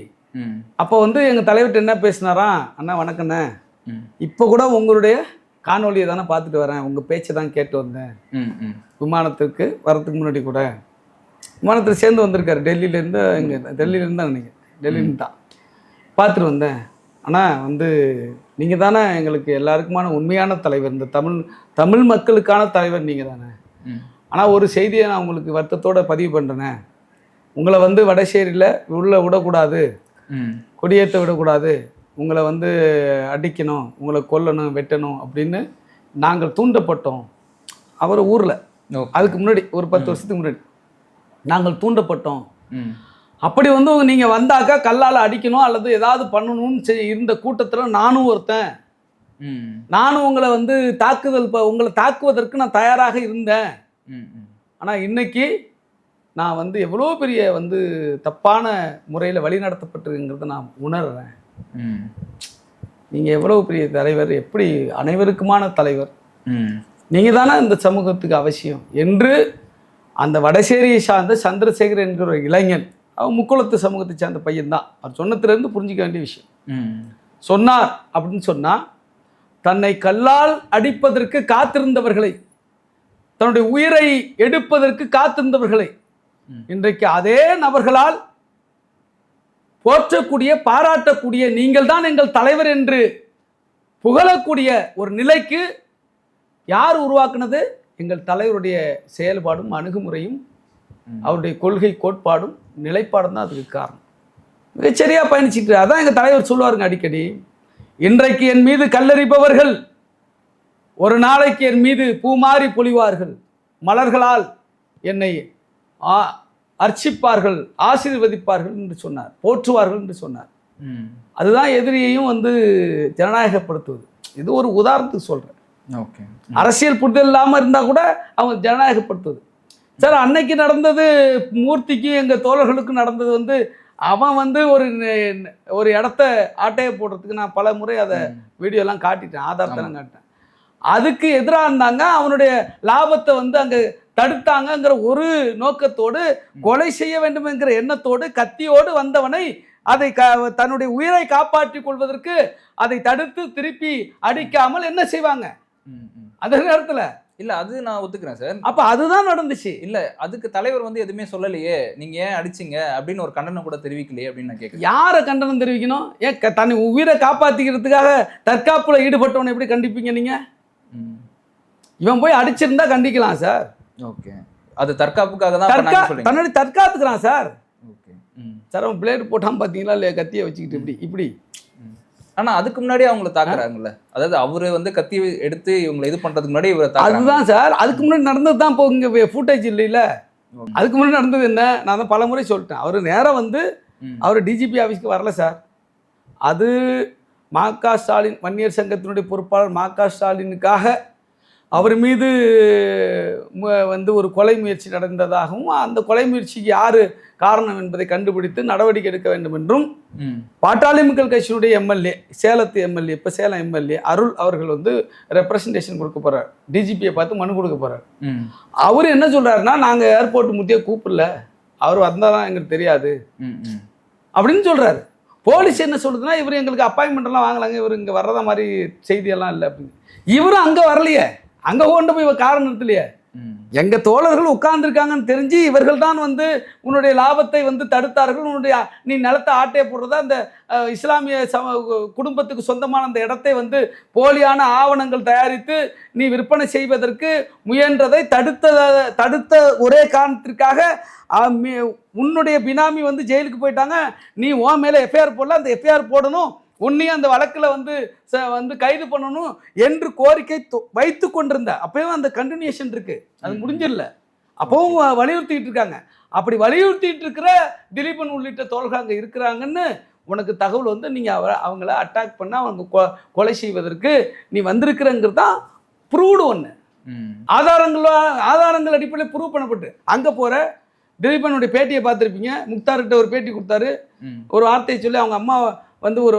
அப்போ வந்து எங்கள் தலைவர்கிட்ட என்ன பேசினாராம், அண்ணா வணக்கண்ணே, இப்போ கூட உங்களுடைய காணொலியை தானே பார்த்துட்டு வரேன், உங்கள் பேச்சை தான் கேட்டு வந்தேன். விமானத்துக்கு வரத்துக்கு முன்னாடி கூட விமானத்தில் சேர்ந்து வந்திருக்காரு. டெல்லியிலேருந்து, டெல்லியிலேருந்து தான் நினைக்கிறேன், டெல்லியிலேருந்து தான் பார்த்துட்டு வந்தேன். ஆனால் வந்து நீங்கள் தானே எங்களுக்கு எல்லாருக்குமான உண்மையான தலைவர், இந்த தமிழ் மக்களுக்கான தலைவர் நீங்கள் தானே. ஆனால் ஒரு செய்தியை நான் உங்களுக்கு வருத்தத்தோடு பதிவு பண்ணுறேனே, உங்களை வந்து வடசேரியில் உள்ளே விடக்கூடாது, கொடியேற்ற விடக்கூடாது, உங்களை வந்து அடிக்கணும், உங்களை கொல்லணும், வெட்டணும் அப்படின்னு நாங்கள் தூண்டப்பட்டோம். அவர் ஊரில் அதுக்கு முன்னாடி ஒரு 10 வருஷத்துக்கு முன்னாடி நாங்கள் தூண்டப்பட்டோம். அப்படி வந்து நீங்கள் வந்தாக்கா கல்லால் அடிக்கணும் அல்லது ஏதாவது பண்ணணும்னு இருந்த கூட்டத்தில் நானும் ஒருத்தன். நானும் உங்களை வந்து உங்களை தாக்குவதற்கு நான் தயாராக இருந்தேன். ஆனால் இன்னைக்கு நான் வந்து எவ்வளோ பெரிய வந்து தப்பான முறையில் வழி நடத்தப்பட்டிருக்கிறத நான் உணர்றேன். நீங்கள் எவ்வளோ பெரிய தலைவர், எப்படி அனைவருக்குமான தலைவர், நீங்கள் தானே இந்த சமூகத்துக்கு அவசியம் என்று அந்த வடசேரியை சார்ந்த சந்திரசேகர் என்கிற ஒரு இளைஞன், அவன் முக்குளத்து சமூகத்தை சார்ந்த பையன்தான், அவர் சொன்னதுலேருந்து புரிஞ்சிக்க வேண்டிய விஷயம் சொன்னார். அப்படின்னு சொன்னால், தன்னை கல்லால் அடிப்பதற்கு காத்திருந்தவர்களை, தன்னுடைய உயிரை எடுப்பதற்கு காத்திருந்தவர்களை இன்றைக்கு அதே நபர்களால் போற்றக்கூடிய, பாராட்டக்கூடிய, நீங்கள் தான் எங்கள் தலைவர் என்று புகழக்கூடிய ஒரு நிலைக்கு யார் உருவாக்குனது? எங்கள் தலைவருடைய செயல்பாடும் அணுகுமுறையும் அவருடைய கொள்கை கோட்பாடும் நிலைப்பாடும் தான் அதுக்கு காரணம். மிகச்சரியாக பயணிச்சுட்டு அதான் எங்கள் தலைவர் சொல்லுவாருங்க அடிக்கடி, இன்றைக்கு என் மீது கல்லெறிப்பவர்கள் ஒரு நாளைக்கு என் மீது பூமாரி பொழிவார்கள், மலர்களால் என்னை அர்ச்சிப்பார்கள், ஆசீர்வதிப்பார்கள் என்று சொன்னார், போற்றுவார்கள் என்று சொன்னார். அதுதான் எதிரியையும் வந்து ஜனநாயகப்படுத்துவது. இது ஒரு உதாரணத்துக்கு சொல்கிறேன். அரசியல் புரிதல் இல்லாமல் இருந்தால் கூட அவங்க ஜனநாயகப்படுத்துவது. சார், அன்னைக்கு நடந்தது மூர்த்திக்கும் எங்கள் தோழர்களுக்கும் நடந்தது வந்து அவன் வந்து ஒரு இடத்த ஆட்டையை போடுறதுக்கு நான் பல முறை அதை வீடியோலாம் காட்டிட்டேன், ஆதாரத்தெல்லாம் காட்டிட்டேன். அதுக்கு எதிராக இருந்தாங்க, அவனுடைய லாபத்தை வந்து அங்கே தடுத்தாங்கங்கிற ஒரு நோக்கத்தோடு, கொலை செய்ய வேண்டும் என்கிற எண்ணத்தோடு கத்தியோடு வந்தவனை அதை தன்னுடைய உயிரை காப்பாற்றிக் கொள்வதற்கு அதை தடுத்து திருப்பி அடிக்காமல் என்ன செய்வாங்க அந்த நேரத்தில்?
இல்ல அது நான் ஒத்துக்கிறேன் சார்.
அப்ப அதுதான் நடந்துச்சு.
இல்ல அதுக்கு தலைவர் வந்து எதுவுமே சொல்லலையே, நீங்க ஏன் அடிச்சீங்க அப்படின்னு ஒரு கண்டனம் கூட தெரிவிக்கலையே அப்படின்னு நான் கேட்கிறேன்.
யாரை கண்டனம் தெரிவிக்கணும்? ஏன் தன்னை உயிரை காப்பாத்திக்கிறதுக்காக தற்காப்புல ஈடுபட்டவனை எப்படி கண்டிப்பீங்க நீங்க? இவன் போய் அடிச்சிருந்தா கண்டிக்கலாம் சார்.
ஓகே, அது தற்காப்புக்காக தான்
தன்னுடைய தற்காத்துக்கிறான் சார்.
ஓகே
சார், அவன் பிளேடு போட்டான் பாத்தீங்களா இல்லையா, கத்தியை வச்சுக்கிட்டு இப்படி இப்படி.
ஆனா அதுக்கு முன்னாடி அவங்களை தாக்குறாங்கல்ல, அதாவது அவரு வந்து கத்தி எடுத்து இவங்களை இது பண்றதுக்கு முன்னாடி இவரை தாக்குறாங்க.
அதுதான் சார், அதுக்கு முன்னாடி நடந்தது தான். இப்போ இங்க ஃபுட்டேஜ் இல்லைல்ல, அதுக்கு முன்னாடி நடந்தது என்ன? நான் தான் பல முறை சொல்லிட்டேன். அவர் நேரம் வந்து அவர் டிஜிபி ஆஃபீஸ்க்கு வரல சார். அது மா.க. ஸ்டாலின் வன்னியர் சங்கத்தினுடைய பொறுப்பாளர் மா.க. ஸ்டாலினுக்காக அவர் மீது வந்து ஒரு கொலை முயற்சி நடந்ததாகவும், அந்த கொலை முயற்சிக்கு யாரு காரணம் என்பதை கண்டுபிடித்து நடவடிக்கை எடுக்க வேண்டும் என்றும் பாட்டாளி மக்கள் கட்சியினுடைய எம்எல்ஏ, சேலத்து எம்எல்ஏ, இப்போ சேலம் எம்எல்ஏ அருள் அவர்கள் வந்து ரெப்ரசன்டேஷன் கொடுக்க போறார், டிஜிபியை பார்த்து மனு கொடுக்க போறார். அவர் என்ன சொல்றாருன்னா, நாங்க ஏர்போர்ட் முத்திய கூப்பிடல, அவர் வந்தாதான் எங்களுக்கு தெரியாது அப்படின்னு சொல்றாரு. போலீஸ் என்ன சொல்லுதுன்னா, இவர் எங்களுக்கு அப்பாயின்மெண்ட் எல்லாம் வாங்கலாங்க, இவர் இங்க வர்றதா மாதிரி செய்தியெல்லாம் இல்லை அப்படின்னு. இவரும் அங்க வரலையே, அங்க கொண்டு போய் காரணம் நிறுத்தலையே. எங்க தோழர்கள் உட்கார்ந்துருக்காங்கன்னு தெரிஞ்சு இவர்கள் தான் வந்து உன்னுடைய லாபத்தை வந்து தடுத்தார்கள். உன்னுடைய நீ நிலத்தை ஆட்டையை போடுறதா அந்த இஸ்லாமிய குடும்பத்துக்கு சொந்தமான அந்த இடத்தை வந்து போலியான ஆவணங்கள் தயாரித்து நீ விற்பனை செய்வதற்கு முயன்றதை தடுத்த ஒரே காரணத்திற்காக உன்னுடைய பினாமி வந்து ஜெயிலுக்கு போயிட்டாங்க. நீ உன் மேலே எஃப்ஐஆர் போடல, அந்த எஃப்ஐஆர் போடணும், உன்னையும் அந்த வழக்கில் வந்து கைது பண்ணணும் என்று கோரிக்கை வைத்து கொண்டிருந்த அப்பயும் அந்த கண்டினியூஷன் இருக்கு, அது முடிஞ்சிடல. அப்பவும் வலியுறுத்திட்டு இருக்காங்க. அப்படி வலியுறுத்திட்டு இருக்கிற திலீபன் உள்ளிட்ட தோழர்கள் அங்கே இருக்கிறாங்கன்னு உனக்கு தகவல் வந்து நீங்கள் அவங்கள அட்டாக் பண்ண அவங்க கொலை செய்வதற்கு நீ வந்திருக்கிறங்கிறது தான் ப்ரூவ்டு ஒன்று. ஆதாரங்கள் அடிப்படையில் ப்ரூவ் பண்ணப்பட்டு அங்கே போகிற திலீபனுடைய பேட்டியை பார்த்துருப்பீங்க. முக்தார்கிட்ட ஒரு பேட்டி கொடுத்தாரு, ஒரு வார்த்தையை சொல்லி அவங்க அம்மா வந்து ஒரு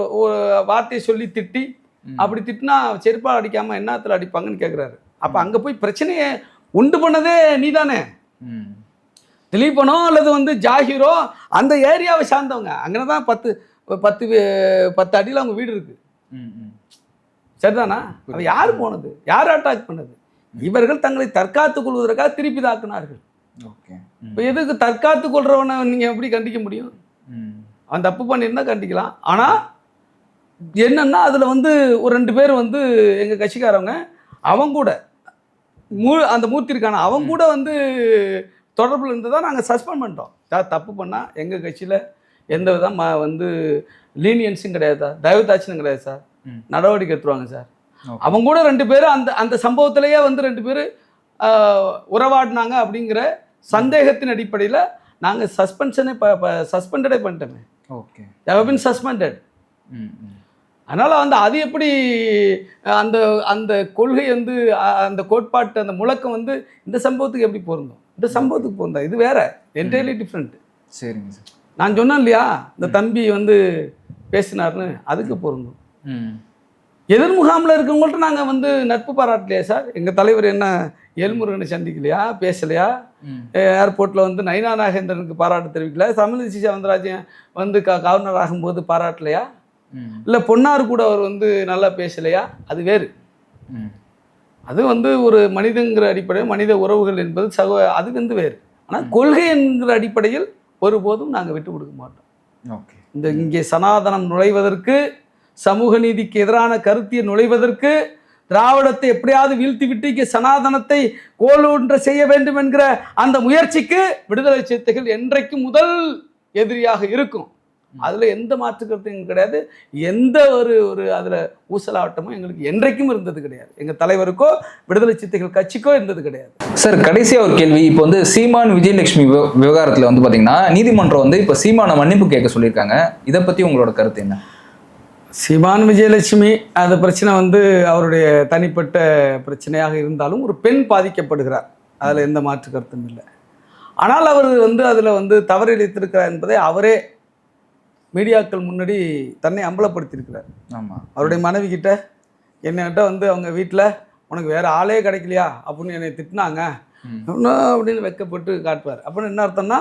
வார்த்தையை சொல்லி திட்டி, அப்படி திட்டினா செருப்பால் அடிக்காமல் என்னத்தில் அடிப்பாங்கன்னு கேட்குறாரு. அப்போ அங்கே போய் பிரச்சனையை உண்டு பண்ணதே நீ தானே. திலீபனோ அல்லது வந்து ஜாகிரோ அந்த ஏரியாவை சார்ந்தவங்க, அங்கே தான் 10 அடியில் அவங்க வீடு இருக்கு, சரிதானா? அவ யார் போனது, யார் அட்டாக் பண்ணது? இவர்கள் தங்களை தற்காத்துக் கொள்வதற்காக திருப்பி தாக்குனார்கள். இப்போ எதுக்கு தற்காத்துக் கொள்றவனை நீங்கள் எப்படி கண்டிக்க முடியும்? அவன் தப்பு பண்ணியிருந்தா கண்டிக்கலாம். ஆனால் என்னன்னா அதில் வந்து ஒரு 2 பேர் வந்து எங்கள் கட்சிக்காரவங்க, அவங்க கூட அந்த மூர்த்தி இருக்கான அவங்க கூட வந்து தொடர்பில் இருந்ததாக நாங்கள் சஸ்பெண்ட் பண்ணிட்டோம். தப்பு பண்ணால் எங்கள் கட்சியில் எந்த விதம் வந்து லீனியன்ஸும் கிடையாது சார், தயவுதாட்சியும் கிடையாது சார், நடவடிக்கை எடுத்துருவாங்க சார். அவங்க கூட 2 பேர் அந்த சம்பவத்திலேயே வந்து 2 பேர் உறவாடினாங்க அப்படிங்கிற சந்தேகத்தின் அடிப்படையில் நாங்கள் சஸ்பெண்டடே பண்ணிட்டோமே. Okay, have been suspended. அதனால் வந்து அது எப்படி அந்த கொள்கை வந்து அந்த கோட்பாட்டு அந்த முழக்கம் வந்து இந்த சம்பவத்துக்கு எப்படி பொருந்தும்? இந்த சம்பவத்துக்கு பொருந்தா, இது வேற, என்டையர்லி டிஃப்ரெண்ட். சரிங்க சார், நான் சொன்னேன் இல்லையா, இந்த தம்பி வந்து பேசினார்னு, அதுக்கு பொருந்தும். எதிர் முகாமில் இருக்கவங்கள்ட்ட நாங்கள் வந்து நட்பு பாராட்டலையா சார்? எங்கள் தலைவர் என்ன ஏல்முருகனை சந்திக்கலையா, பேசலையா? ஏர்போர்ட்டில் வந்து நயினா நாகேந்திரனுக்கு பாராட்டு தெரிவிக்கல? தமிழிசை சவுந்தரராஜன் வந்து கவர்னர் ஆகும்போது பாராட்டலையா? இல்லை பொன்னார் கூட அவர் வந்து நல்லா பேசலையா? அது வேறு. அது வந்து ஒரு மனிதங்கிற அடிப்படையில் மனித உறவுகள் என்பது அது வந்து வேறு. ஆனால் கொள்கை என்கிற அடிப்படையில் ஒருபோதும் நாங்கள் விட்டு கொடுக்க மாட்டோம். ஓகே, இங்கே சனாதனம் நுழைவதற்கு, சமூக நீதிக்கு எதிரான கருத்தியை நுழைவதற்கு, திராவிடத்தை எப்படியாவது வீழ்த்தி விட்டு இங்கே சனாதனத்தை கோலூன்ற செய்ய வேண்டும் என்கிற அந்த முயற்சிக்கு விடுதலை சிறுத்தைகள் என்றைக்கும் முதல் எதிரியாக இருக்கும். அதில் எந்த மாற்று கருத்தும் கிடையாது. எந்த ஒரு அதில் ஊசலாட்டமும் எங்களுக்கு என்றைக்கும் இருந்தது கிடையாது. எங்கள் தலைவருக்கோ விடுதலை சிறுத்தைகள் கட்சிக்கோ இருந்தது கிடையாது.
சார், கடைசியாக ஒரு கேள்வி. இப்போ வந்து சீமான் விஜயலட்சுமி விவகாரத்தில் வந்து பார்த்தீங்கன்னா நீதிமன்றம் வந்து இப்போ சீமானை மன்னிப்பு கேட்க சொல்லியிருக்காங்க. இதை பற்றி உங்களோட கருத்து என்ன?
சீமான் விஜயலட்சுமி அது பிரச்சனை வந்து அவருடைய தனிப்பட்ட பிரச்சனையாக இருந்தாலும் ஒரு பெண் பாதிக்கப்படுகிறார், அதில் எந்த மாற்று கருத்தும் இல்லை. ஆனால் அவர் வந்து அதில் வந்து தவறிழைத்திருக்கிறார் என்பதை அவரே மீடியாக்கள் முன்னாடி தன்னை அம்பலப்படுத்தியிருக்கிறார்.
ஆமாம்.
அவருடைய மனைவி கிட்ட என்னகிட்ட வந்து அவங்க வீட்டில் உனக்கு வேறு ஆளே கிடைக்கலையா அப்படின்னு என்னை திட்டினாங்க அப்படின்னு வெட்கப்பட்டு காட்டுவார். அப்படின்னு என்ன அர்த்தம்னா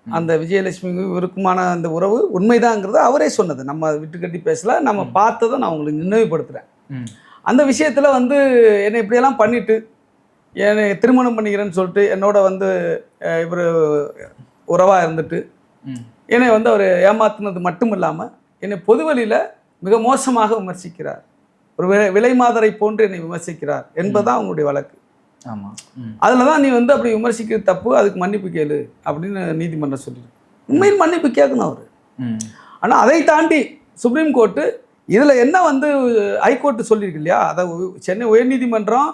அந்த விஜயலட்சுமி இவருக்குமான அந்த உறவு உண்மைதாங்கிறது அவரே சொன்னது. நம்ம விட்டு கட்டி பேசல, நம்ம பார்த்ததை நான் உங்களுக்கு நினைவுபடுத்துகிறேன். அந்த விஷயத்தில் வந்து என்னை இப்படியெல்லாம் பண்ணிவிட்டு என்னை திருமணம் பண்ணிக்கிறேன்னு சொல்லிட்டு என்னோட வந்து இவர் உறவாக இருந்துட்டு என்னை வந்து அவர் ஏமாத்துனது மட்டும் இல்லாமல் என்னை பொதுவெளியில் மிக மோசமாக விமர்சிக்கிறார். ஒரு விலை மாதரை போன்று என்னை விமர்சிக்கிறார் என்பதுதான் அவங்களுடைய வழக்கு.
ஆமாம்.
அதில் தான் நீ வந்து அப்படி விமர்சிக்கிறது தப்பு, அதுக்கு மன்னிப்பு கேளு அப்படின்னு நீதிமன்றம் சொல்லியிருக்கு. உண்மையில் மன்னிப்பு கேட்கணும் அவர். ஆனால் அதை தாண்டி சுப்ரீம் கோர்ட்டு இதில் என்ன வந்து ஹைகோர்ட்டு சொல்லியிருக்கு இல்லையா, அதை சென்னை உயர்நீதிமன்றம்,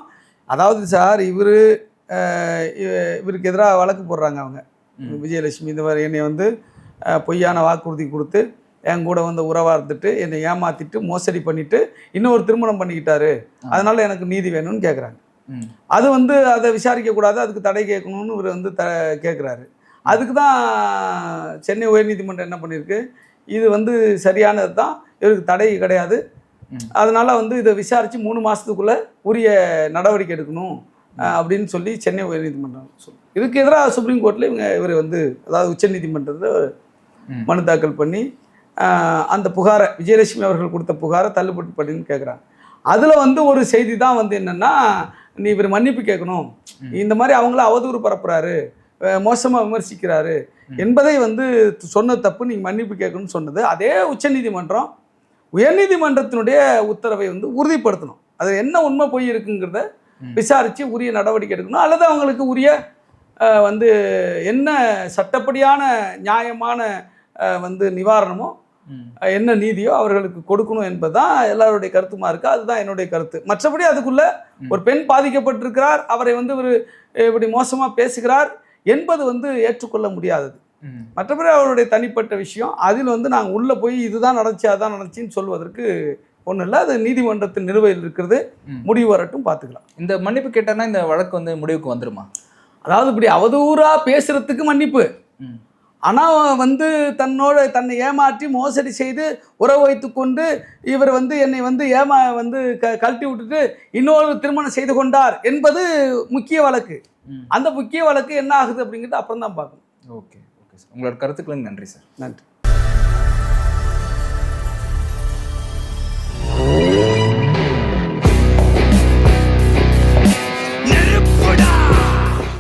அதாவது சார் இவருக்கு எதிராக வழக்கு போடுறாங்க அவங்க விஜயலட்சுமி. இந்த மாதிரி என்னை வந்து பொய்யான வாக்குறுதி கொடுத்து என் கூட வந்து உறவாக இருந்துட்டு என்னை ஏமாற்றிட்டு மோசடி பண்ணிவிட்டு இன்னொரு திருமணம் பண்ணிக்கிட்டாரு, அதனால் எனக்கு நீதி வேணும்னு கேட்குறாங்க. அது வந்து அதை விசாரிக்கக்கூடாது, அதுக்கு தடை கேட்கணும்னு இவர் வந்து கேட்குறாரு. அதுக்கு தான் சென்னை உயர்நீதிமன்றம் என்ன பண்ணியிருக்கு, இது வந்து சரியானது தான், இவருக்கு தடை கிடையாது, அதனால் வந்து இதை விசாரித்து 3 மாதத்துக்குள்ளே உரிய நடவடிக்கை எடுக்கணும் அப்படின்னு சொல்லி சென்னை உயர்நீதிமன்றம் சொல்லும். இதுக்கு எதிராக சுப்ரீம் கோர்ட்டில் இவர் வந்து அதாவது உச்சநீதிமன்றத்தில் மனு தாக்கல் பண்ணி அந்த புகாரை விஜயலட்சுமி அவர்கள் கொடுத்த புகாரை தள்ளுபடி பண்ணின்னு கேட்குறாங்க. அதில் வந்து ஒரு செய்தி தான் வந்து என்னென்னா, நீ இவர் மன்னிப்பு கேட்கணும், இந்த மாதிரி அவங்கள அவதூறு பரப்புறாரு, மோசமாக விமர்சிக்கிறாரு என்பதை வந்து சொன்ன தப்பு, நீங்கள் மன்னிப்பு கேட்கணும்னு சொன்னது. அதே உச்சநீதிமன்றம் உயர்நீதிமன்றத்தினுடைய உத்தரவை வந்து உறுதிப்படுத்தணும். அது என்ன உண்மை பொய் இருக்குங்கிறத விசாரித்து உரிய நடவடிக்கை எடுக்கணும், அல்லது அவங்களுக்கு உரிய வந்து என்ன சட்டப்படியான நியாயமான வந்து நிவாரணமோ என்ன நீதியோ அவர்களுக்கு கொடுக்கணும் என்பதுதான் எல்லாருடைய கருத்துமா இருக்கு. அதுதான் என்னுடைய கருத்து. மற்றபடி அதுக்குள்ள ஒரு பெண் பாதிக்கப்பட்டிருக்கிறார், அவரை வந்து ஒரு இப்படி மோசமா பேசுகிறார் என்பது வந்து ஏற்றுக்கொள்ள முடியாதது. மற்றபடி அவருடைய தனிப்பட்ட விஷயம், அதில் வந்து நாங்கள் உள்ளே போய் இதுதான் நடந்துச்சு அதான் நடந்துச்சின்னு சொல்வதற்கு ஒன்றும் இல்லை. அது நீதிமன்றத்தின் நிலுவையில் இருக்கிறது, முடிவு வரட்டும், பார்த்துக்கலாம்.
இந்த மன்னிப்பு கேட்டானா இந்த வழக்கு வந்து முடிவுக்கு வந்துருமா?
அதாவது இப்படி அவதூறா பேசுறதுக்கு மன்னிப்பு, ஆனால் வந்து தன்னை ஏமாற்றி மோசடி செய்து உறவு வைத்து கொண்டு இவர் வந்து என்னை வந்து கழட்டி விட்டுட்டு இன்னொரு திருமணம் செய்து கொண்டார் என்பது முக்கிய வழக்கு. அந்த முக்கிய வழக்கு என்ன ஆகுது அப்படிங்கிறது அப்புறம் தான் பார்க்கணும்.
ஓகே ஓகே சார், உங்களோட கருத்துக்களுக்கு நன்றி சார்.
நன்றி.